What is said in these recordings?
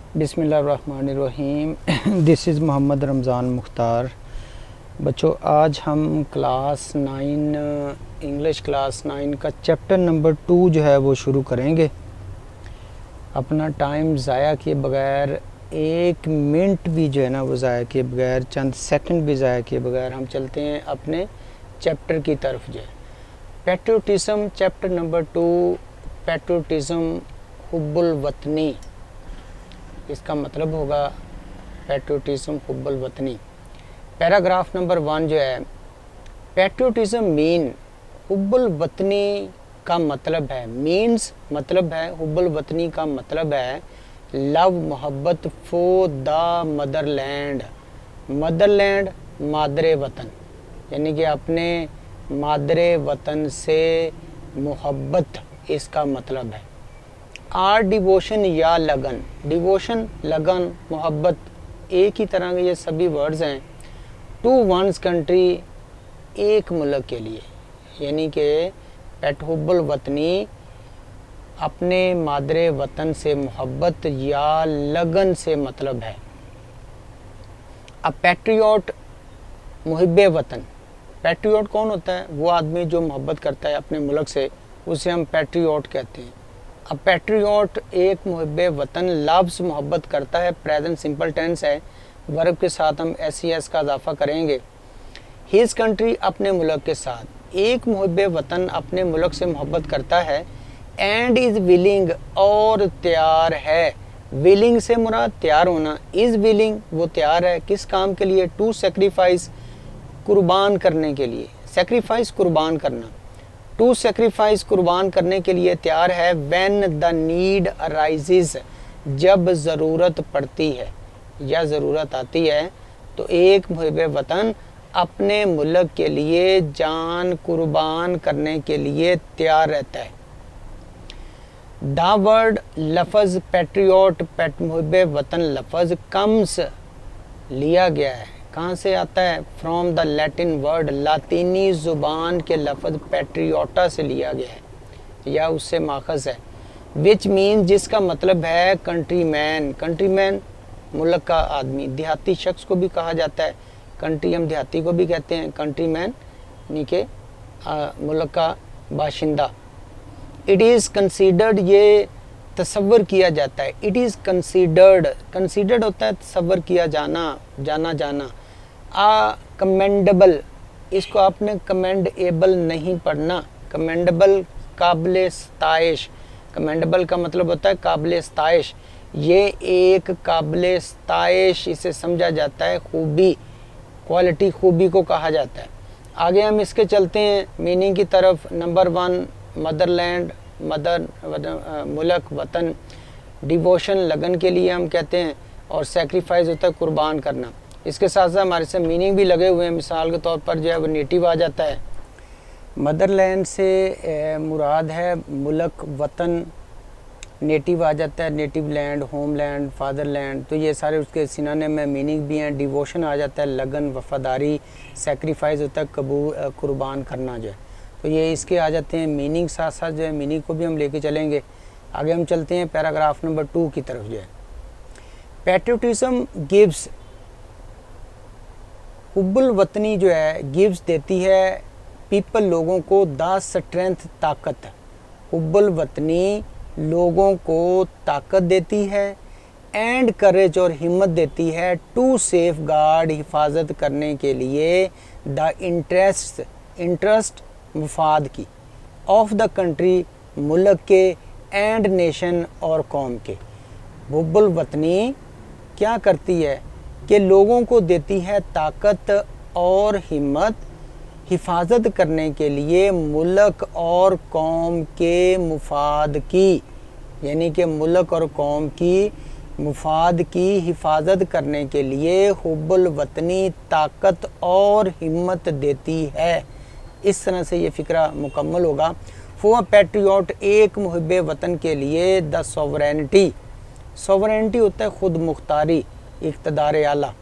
बिस्मिल्लाहिर्रहमानिर्रहीम। This is Mohammad Ramzan Mukhtar. बच्चों, आज हम क्लास 9 इंग्लिश क्लास 9 का चैप्टर नंबर 2 जो है वो शुरू करेंगे। अपना टाइम ज़ाया किए बगैर, एक मिनट भी जो है ना वो ज़ाया किए बगैर, चंद सेकंड भी ज़ाया किए बगैर हम चलते हैं अपने चैप्टर की तरफ। जो है पैट्रियोटिज़म, चैप्टर नंबर 2, पैट्रियोटिज़म हुब्बुल वतनी। इसका मतलब होगा पैट्रियोटिज़म हुब्बुल वतनी। पैराग्राफ नंबर 1 जो है, पैट्रियोटिज़म मीन हुब्बुल वतनी का मतलब है, मीन्स मतलब है, हुब्बुल वतनी का मतलब है लव, मोहब्बत फॉर द मदरलैंड। मदरलैंड मादरे वतन, यानी कि अपने मादरे वतन से मोहब्बत, इसका मतलब है। आर डिवोशन या लगन, डिवोशन, लगन, मोहब्बत एक ही तरह के ये सभी वर्ड्स हैं। टू वंस कंट्री, एक मुल्क के लिए, यानी कि हुब्बुल वतनी अपने मादरे वतन से मोहब्बत या लगन से मतलब है। अब पैट्रियोट, मुहिब्बे वतन। पैट्रियोट कौन होता है? वो आदमी जो मोहब्बत करता है अपने मुल्क से, उसे हम पैट्रियोट कहते हैं। अब पैट्रियोट एक मुहिब्बे वतन, लफ्ज़ मोहब्बत करता है, प्रेजेंट सिंपल टेंस है, वर्ब के साथ हम एस का इजाफा करेंगे। हिज कंट्री, अपने मुल्क के साथ। एक मुहिब्बे वतन अपने मुल्क से मोहब्बत करता है। एंड इज़ विलिंग, और तैयार है। विलिंग से मुराद तैयार होना। इज़ विलिंग, वो तैयार है किस काम के लिए? टू सेक्रीफाइस, कुर्बान करने के लिए। सेक्रीफाइस, कुर्बान करना। टू सेक्रीफाइस, कुर्बान करने के लिए तैयार है। व्हेन द नीड अराइजेज, जब ज़रूरत पड़ती है या ज़रूरत आती है, तो एक मुहिब्बे वतन अपने मुल्क के लिए जान कुर्बान करने के लिए तैयार रहता है। द वर्ड, लफ्ज़ पैट्रियोट, मुहिब्बे वतन लफ्ज़ कम्स, लिया गया है, कहाँ से आता है? फ्रॉम द लैटिन वर्ड, लातीनी ज़ुबान के लफ्ज़ पैट्रियोटा से लिया गया है या उससे माखज़ है। विच मीन, जिसका मतलब है कंट्री मैन। कंट्री मैन मुल्क का आदमी, देहाती शख्स को भी कहा जाता है। कंट्री हम देहाती को भी कहते हैं, कंट्री मैन यानी कि मुल्क का बाशिंदा। इट इज़ कंसीडर्ड, ये तसव्वुर किया जाता है। इट इज़ कंसीडर्ड, कंसीडर्ड होता है तसव्वुर किया जाना, जाना जाना। कमेंडेबल, इसको आपने कमेंडेबल नहीं पढ़ना। कमेंडेबल, काबिल सताइश। कमेंडेबल का मतलब होता है काबिल सताइश। ये एक काबिल सताइश, इसे समझा जाता है खूबी, क्वालिटी, खूबी को कहा जाता है। आगे हम इसके चलते हैं मीनिंग की तरफ। नंबर 1, मदरलैंड, मदर, मुल्क, वतन। डिवोशन, लगन के लिए हम कहते हैं, और सेक्रीफाइस होता है कुर्बान करना। इसके साथ साथ हमारे से मीनिंग भी लगे हुए हैं। मिसाल के तौर पर जो है वो नेटिव आ जाता है। मदरलैंड से मुराद है मुल्क, वतन। नेटिव आ जाता है, native land, home land, fatherland, तो ये सारे उसके सिनोनिम में मीनिंग भी हैं। डिवोशन आ जाता है लगन, वफादारी। सेक्रीफाइस होता है कुर्बान करना जो है। तो ये इसके आ जाते हैं मीनिंग, साथ साथ जो है मीनिंग को भी हम लेके चलेंगे। आगे हम चलते हैं पैराग्राफ नंबर 2 की तरफ। जो है पैट्रियोटिज्म गिव्स, हुब्बुल वतनी जो है गिव्स देती है, पीपल, लोगों को, द स्ट्रेंथ, ताकत। हुब्बुल वतनी लोगों को ताकत देती है, एंड करेज, और हिम्मत देती है, टू सेफ गार्ड, हिफाजत करने के लिए, द इंटरेस्ट, इंटरेस्ट मुफाद की, ऑफ द कंट्री, मुल्क के, एंड नेशन, और कौम के। हुब्बुल वतनी क्या करती है कि लोगों को देती है ताकत और हिम्मत, हिफाजत करने के लिए मुल्क और कौम के मुफाद की, यानी कि मुल्क और कौम की मुफाद की हिफाजत करने के लिए हुब्बुल वतनी ताकत और हिम्मत देती है। इस तरह से ये फ़िक्रा मुकम्मल होगा। फॉर पैट्रियोट, एक मुहिब्बे वतन के लिए, द सोवरेनिटी, सोवरेनिटी होता है खुद मुख्तारी, इक़्तिदार आला।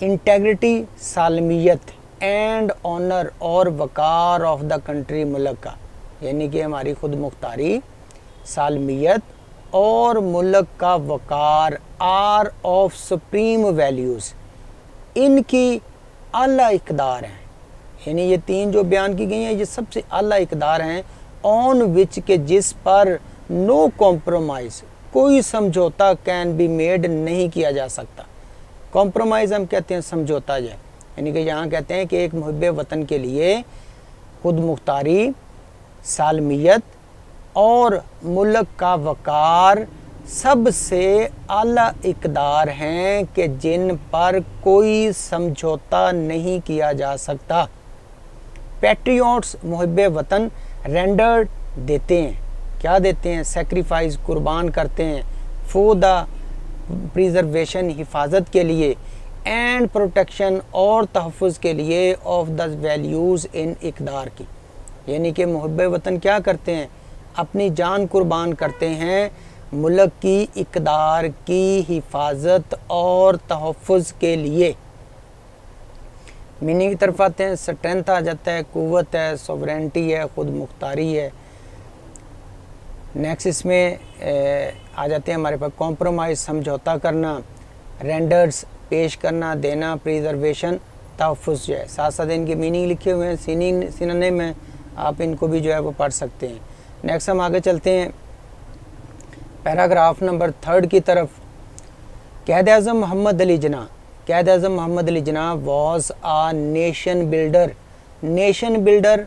इंटेग्रिटी, सालमियत, एंड ऑनर, और वकार ऑफ द कंट्री, मुल्क का, यानी कि हमारी खुद मुख्तारी, सालमियत और मुल्क का वक़ार आर ऑफ सुप्रीम वैल्यूज़, इनकी आला इक़दार हैं। यानी ये तीन जो बयान की गई हैं ये सबसे आला इक़दार हैं, ऑन विच के जिस पर नो कॉम्प्रोमाइज़, कोई समझौता कैन बी मेड, नहीं किया जा सकता। कॉम्प्रोमाइज़ हम कहते हैं समझौता जो है, यानी कि यहाँ कहते हैं कि एक मुहिब्बे वतन के लिए खुद मुख्तारी, सालमियत और मुल्क का वक़ार सबसे आला इक़दार हैं कि जिन पर कोई समझौता नहीं किया जा सकता। पैट्रियट्स मुहिब्बे वतन रेंडर्ड देते हैं, क्या देते हैं? सेक्रीफाइस, कुर्बान करते हैं, फॉर द प्रिजर्वेशन, हिफाजत के लिए, एंड प्रोटेक्शन और तहफ़्फ़ुज़ के लिए, ऑफ द वैल्यूज़ इन इक़दार की। यानी कि मुहिब्बे वतन क्या करते हैं? अपनी जान कुर्बान करते हैं मुल्क की इक़दार की हिफाजत और तहफ़्फ़ुज़ के लिए। मीनिंग की तरफ आते हैं, स्ट्रेंथ आ जाता है, क़ुव्वत है, सॉवरेनिटी है, ख़ुद मुख्तारी है। नेक्स्ट इसमें आ जाते हैं हमारे पास कॉम्प्रोमाइज़, समझौता करना, रेंडर्स, पेश करना, देना, प्रिजर्वेशन, तहफ़्फ़ुज़ जो है। साथ साथ इनके मीनिंग लिखे हुए हैं, सिनोनिम में आप इनको भी जो है वो पढ़ सकते हैं। नेक्स्ट हम आगे चलते हैं पैराग्राफ नंबर 3 की तरफ। Quaid-e-Azam Mohammad Ali Jinnah, Quaid-e-Azam Mohammad Ali Jinnah was a nation builder. Nation builder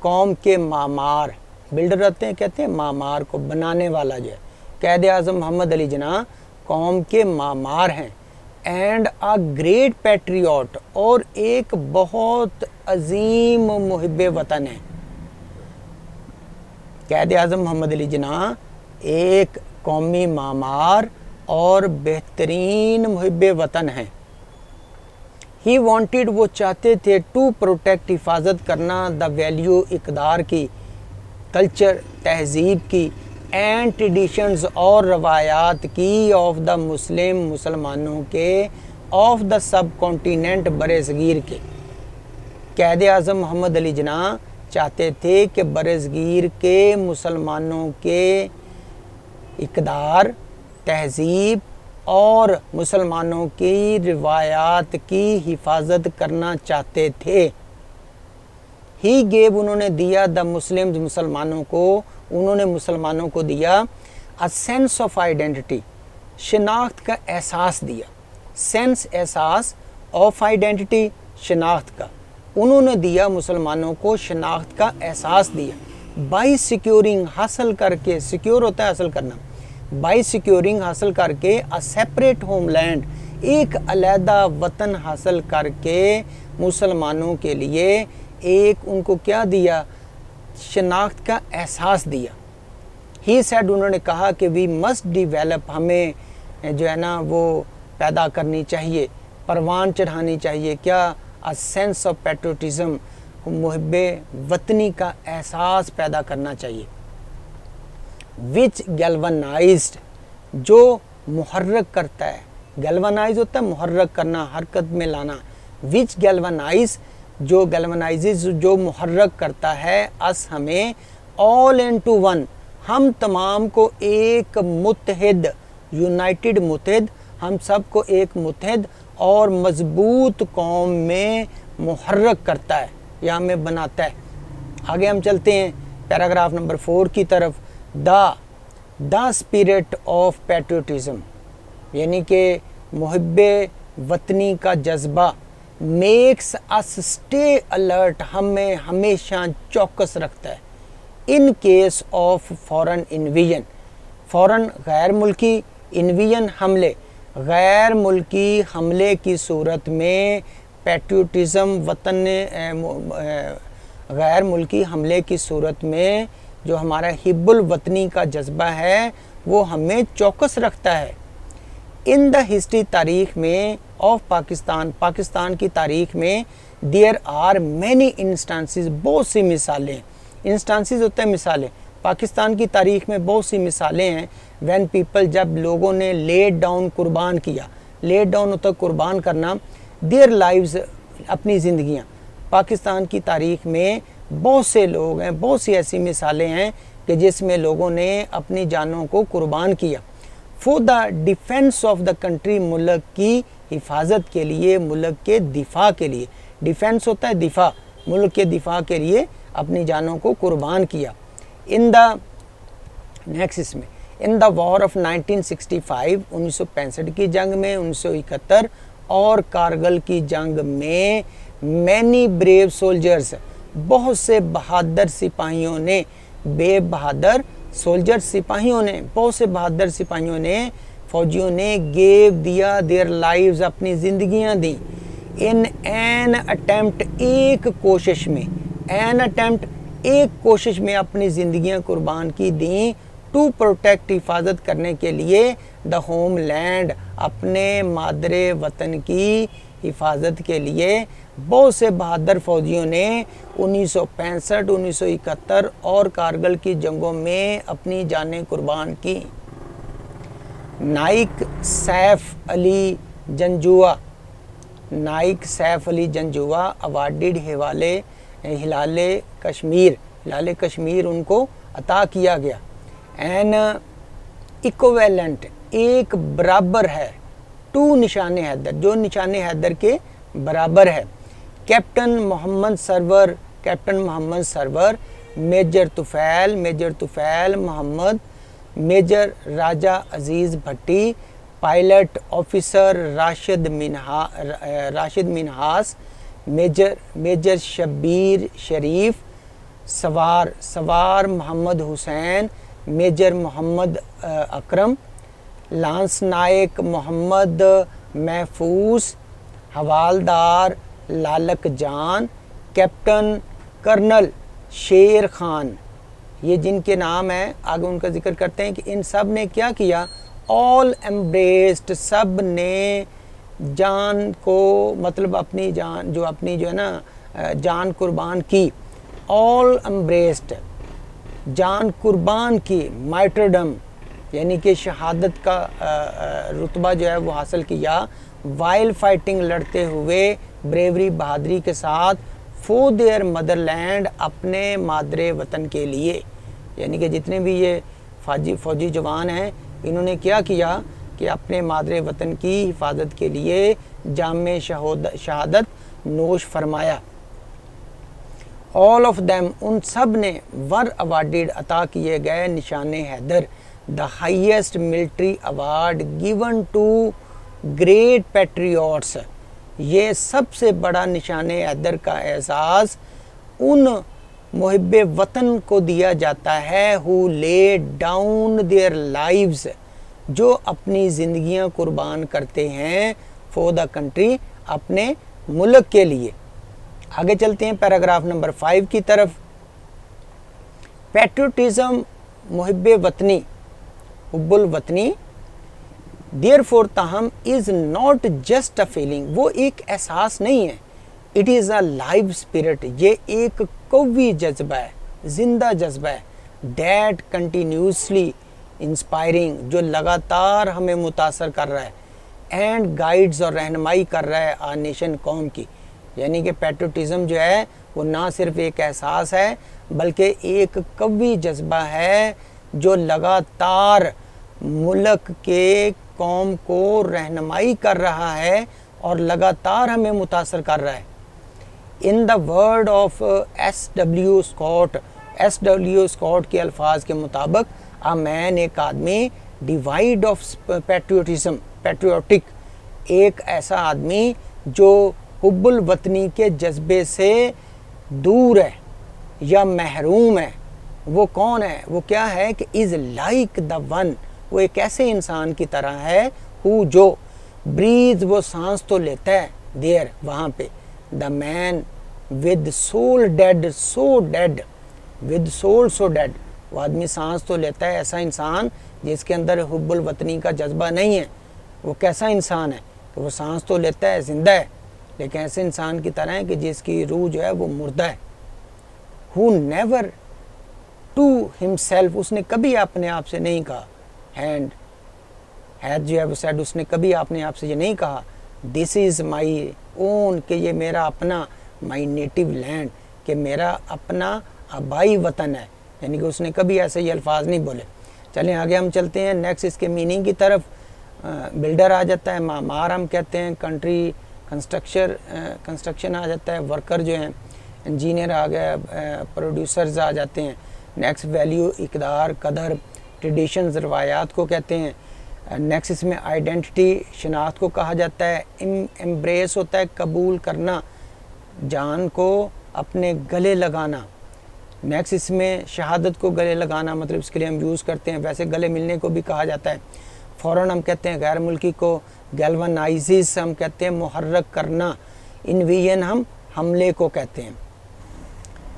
कौम के मामार, बिल्डर रहते हैं, कहते हैं मामार को, बनाने वाला जो है। क़ायद-ए-आज़म मोहम्मद अली जिन्ना कौम के मामार हैं। एंड आ ग्रेट पैट्रियट, और एक बहुत अजीम मुहिब्बे वतन है। क़ायद-ए-आज़म मोहम्मद अली जिन्ना एक कौमी मामार और बेहतरीन मुहिब्बे वतन हैं। ही वांटेड, वो चाहते थे, टू प्रोटेक्ट, हिफाजत करना, द वैल्यू, इक़दार की, कल्चर, तहजीब की, एंड ट्रेडिशंस और रवायात की, ऑफ द मुस्लिम, मुसलमानों के, ऑफ द सब कॉन्टिनेंट, बरसगीर के। क़ायद-ए-आज़म मोहम्मद अली जिन्ना चाहते थे कि बरसगीर के मुसलमानों के इक़दार, तहजीब और मुसलमानों की रिवायात की हिफाजत करना चाहते थे। ही गेव, उन्होंने दिया, द मुस्लिम्स, मुसलमानों को, उन्होंने मुसलमानों को दिया, अ सेंस ऑफ आइडेंटिटी, शनाख्त का एहसास दिया। सेंस, एहसास, ऑफ आइडेंटिटी, शनाख्त का, उन्होंने दिया मुसलमानों को शनाख्त का एहसास दिया। बाई सिक्योरिंग, हासिल करके, सिक्योर होता है हासिल करना, बाई सिक्योरिंग, हासिल करके, अ सेपरेट होमलैंड, एक अलहदा वतन हासिल करके मुसलमानों के लिए एक उनको क्या दिया? शनाख्त का एहसास दिया। ही सेड, उन्होंने कहा कि वी मस्ट डिवेलप, हमें जो है ना वो पैदा करनी चाहिए, परवान चढ़ानी चाहिए, क्या? अ सेंस ऑफ पैट्रियटिज्म, मुहिब्बे वतनी का एहसास पैदा करना चाहिए। विच गैल्वनाइज्ड, जो मुहर्रक करता है, गैल्वनाइज होता है मुहर्रक करना, हरकत में लाना। विच गैल्वनाइज, जो गैल्वनाइजेज, जो मुहर्रक करता है, अस, हमें, ऑल इनटू वन, हम तमाम को एक मुत्तहिद, यूनाइटेड मुत्तहिद, हम सब को एक मुत्तहिद और मजबूत कौम में मुहर्रक करता है या हमें बनाता है। आगे हम चलते हैं पैराग्राफ नंबर 4 की तरफ। द स्पिरिट ऑफ पैट्रियटिज्म, यानी कि मुहिब्बे वतनी का जज्बा, मेक्स अस स्टे अलर्ट, हमें हमेशा चौकस रखता है। In case of foreign invasion, foreign गैर मुल्की, इन्विजन हमले, गैर मुल्की हमले की सूरत में पैट्रियटिज्म, वतन गैर मुल्की हमले की सूरत में जो हमारा हिब्बुल वतनी का जज्बा है वो हमें चौकस रखता है। इन द हिस्ट्री, तारीख़ में, ऑफ पाकिस्तान, पाकिस्तान की तारीख़ में, देयर आर मैनी इंस्टांसेस, बहुत सी मिसालें, इंस्टांसेस होते हैं मिसालें, पाकिस्तान की तारीख़ में बहुत सी मिसालें हैं। व्हेन पीपल, जब लोगों ने लेट डाउन, कुर्बान किया, लेट डाउन होता कुर्बान करना, देयर लाइव्स, अपनी ज़िंदगियाँ। पाकिस्तान की तारीख़ में बहुत से लोग हैं, बहुत सी ऐसी मिसालें हैं कि जिसमें लोगों ने अपनी जानों को कुर्बान किया। For the defence of the country, मुल्क की हिफाजत के लिए, मुल्क के दिफा के लिए। डिफेंस होता है दिफा, मुल्क के दिफा के लिए अपनी जानों को कुर्बान किया। इन द नेक्स्ट इसमें इन द वॉर ऑफ 1965, 1965 की जंग में, 1971 और कारगिल की जंग में मैनी ब्रेव सोल्जर्स, बहुत से बहादुर सिपाहियों ने, बेबहादुर सोल्जर सिपाहियों ने, बहुत से बहादुर सिपाहियों ने, फौजियों ने गेव दिया देयर लाइव्स, अपनी ज़िंदगियां दी। इन एन अटेम्प्ट, एक कोशिश में, एन अटेम्प्ट एक कोशिश में अपनी ज़िंदगियां कुर्बान की दी, टू प्रोटेक्ट, हिफाजत करने के लिए, द होम लैंड, अपने मादरे वतन की हिफाजत के लिए। बहुत से बहादुर फौजियों ने 1965, 1971 और कारगिल की जंगों में अपनी जानें कुर्बान की। नाइक सैफ अली जंजुआ, नाइक सैफ अली जंजुआ अवार्डेड हिलाले कश्मीर, हिलाले कश्मीर उनको अता किया गया। एन इक्विवेलेंट, एक बराबर है, टू निशाने हैदर, जो निशाने हैदर के बराबर है। Captain Mohammad Sarwar, captain Mohammad Sarwar, major Tufail Mohammad, major Raja Aziz Bhatti, pilot officer Rashid Minhas, major Shabbir Sharif, सवार मोहम्मद हुसैन, मेजर मोहम्मद अकरम, लांस नायक मोहम्मद महफूज, हवालदार लालक जान, कैप्टन कर्नल शेर खान। ये जिनके नाम हैं, आगे उनका जिक्र करते हैं कि इन सब ने क्या किया, ऑल एम्ब्रेस्ड, सब ने जान को, मतलब अपनी जान, जो अपनी जो है ना जान कुर्बान की, ऑल एम्ब्रेस्ड, जान कुर्बान की, मार्टरडम यानी कि शहादत का रुतबा जो है वो हासिल किया, वाइल फाइटिंग, लड़ते हुए, ब्रेवरी, बहादुरी के साथ, फॉर देयर मदरलैंड, अपने मादरे वतन के लिए। यानी कि जितने भी ये फौजी जवान हैं, इन्होंने क्या किया कि अपने मादरे वतन की हिफाजत के लिए जामे शहादत नोश फरमाया। ऑल ऑफ देम, उन सब ने, वर अवार्डेड, अता किए गए, Nishan-e Haider, the highest military award given to great patriots, ये सबसे बड़ा निशाने हैदर का एहसास उन मुहिब्बे वतन को दिया जाता है, who lay down their lives, जो अपनी ज़िंदगियां कुर्बान करते हैं, फॉर द कंट्री, अपने मुल्क के लिए। आगे चलते हैं पैराग्राफ नंबर 5 की तरफ। पैट्रियोटिज्म, मुहिब्बे वतनी, हुब्बुल वतनी, देयरफॉर, ताहम, is not just a feeling, वो एक एहसास नहीं है, it is a live spirit, ये एक कौवी जज्बा है, जिंदा जज्बा है, दैट कंटिन्यूसली इंस्पायरिंग, जो लगातार हमें मुतासर कर रहा है, एंड गाइड्स, और रहनुमाई कर रहा है आ नेशन, कौम की। यानी कि पैट्रियोटिज्म जो है वो ना सिर्फ एक एहसास है, बल्कि एक कौवी जज्बा है जो लगातार मुल्क के, कौम को रहनुमाई कर रहा है और लगातार हमें मुतासर कर रहा है। In the word of S.W. Scott के अल्फाज के मुताबिक, अ मैन, एक आदमी, डिवाइड ऑफ पैट्रियोटिज्म, पैट्रियोटिक, एक ऐसा आदमी जो हुब्बुल वतनी के जज्बे से दूर है या महरूम है। वो कौन है, वो क्या है कि इज़ लाइक द वन, वो एक ऐसे इंसान की तरह है, हु, जो, ब्रीज, वो सांस तो लेता है, देयर, वहाँ पे, the man with soul dead, so dead, with soul so dead, वो आदमी सांस तो लेता है, ऐसा इंसान जिसके अंदर हुब्बुल वतनी का जज्बा नहीं है। वो कैसा इंसान है कि वो सांस तो लेता है, जिंदा है, लेकिन ऐसे इंसान की तरह है कि जिसकी रूह जो है वो मुर्दा है। हु नेवर टू हिमसेल्फ, उसने कभी अपने आप से नहीं कहा, हैंड हैड जो है वो सेड, उसने कभी अपने आप से ये नहीं कहा, दिस इज़ माई ओन, कि ये मेरा अपना, माई नेटिव लैंड, कि मेरा अपना आबाई वतन है, यानी कि उसने कभी ऐसे ये अल्फाज नहीं बोले। चलें आगे हम चलते हैं नेक्स्ट इसके मीनिंग की तरफ। बिल्डर आ जाता है, मामार हम कहते हैं, कंट्री कंस्ट्रक्शन आ जाता है, वर्कर जो हैं इंजीनियर आ गया, प्रोड्यूसर्स आ जाते हैं। नेक्स्ट वैल्यू इकदार कदर, ट्रेडिशंस रवायात को कहते हैं। नेक्स्ट इसमें आइडेंटिटी शनाख्त को कहा जाता है। एम्ब्रेस होता है कबूल करना, जान को अपने गले लगाना। नेक्स्ट इसमें शहादत को गले लगाना, मतलब इसके लिए हम यूज़ करते हैं, वैसे गले मिलने को भी कहा जाता है। फ़ौरन हम कहते हैं गैर मुल्की को, गैल्वनाइजिस हम कहते हैं मुहर्रक करना, इन्वियन हम हमले को कहते हैं।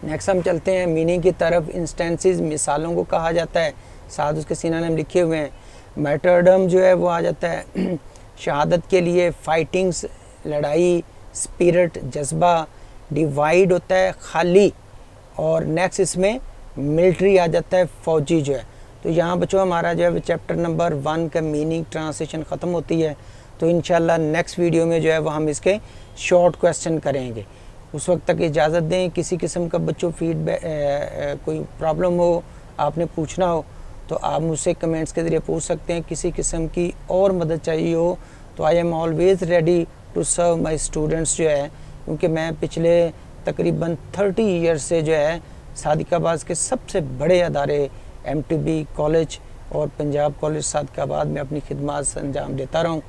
नेक्स्ट हम चलते हैं मीनिंग की तरफ। इंस्टेंसेस मिसालों को कहा जाता है, साथ उसके सिनोनिम लिखे हुए हैं। मैटरडम जो है वो आ जाता है शहादत के लिए, फाइटिंग्स लड़ाई, स्पिरिट जज्बा, डिवाइड होता है खाली, और नेक्स्ट इसमें मिलिट्री आ जाता है फ़ौजी जो है। तो यहाँ बच्चों हमारा जो है चैप्टर नंबर 1 का मीनिंग ट्रांसलेशन ख़त्म होती है। तो इंशाल्लाह नेक्स्ट वीडियो में जो है वो हम इसके शॉर्ट क्वेश्चन करेंगे। उस वक्त तक इजाज़त दें। किसी किस्म का बच्चों फीडबैक कोई प्रॉब्लम हो, आपने पूछना हो तो आप मुझसे कमेंट्स के ज़रिए पूछ सकते हैं। किसी किस्म की और मदद चाहिए हो तो I am always ready to serve my students जो है, क्योंकि मैं पिछले तकरीबन 30 ईयर्स से जो है सादिकाबाद के सबसे बड़े अदारे MTB कॉलेज और पंजाब कॉलेज सादिकाबाद में अपनी खिदमत अंजाम देता रहा हूँ।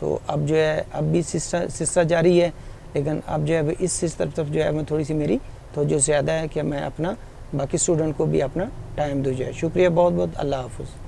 तो अब जो है अब भी सिलसिला जारी है, लेकिन अब जो है इस तरफ जो है मैं थोड़ी सी मेरी तवज्जो ज़्यादा है कि मैं अपना बाकी स्टूडेंट को भी अपना टाइम दूँ। जो है शुक्रिया बहुत बहुत। अल्लाह हाफ़िज़।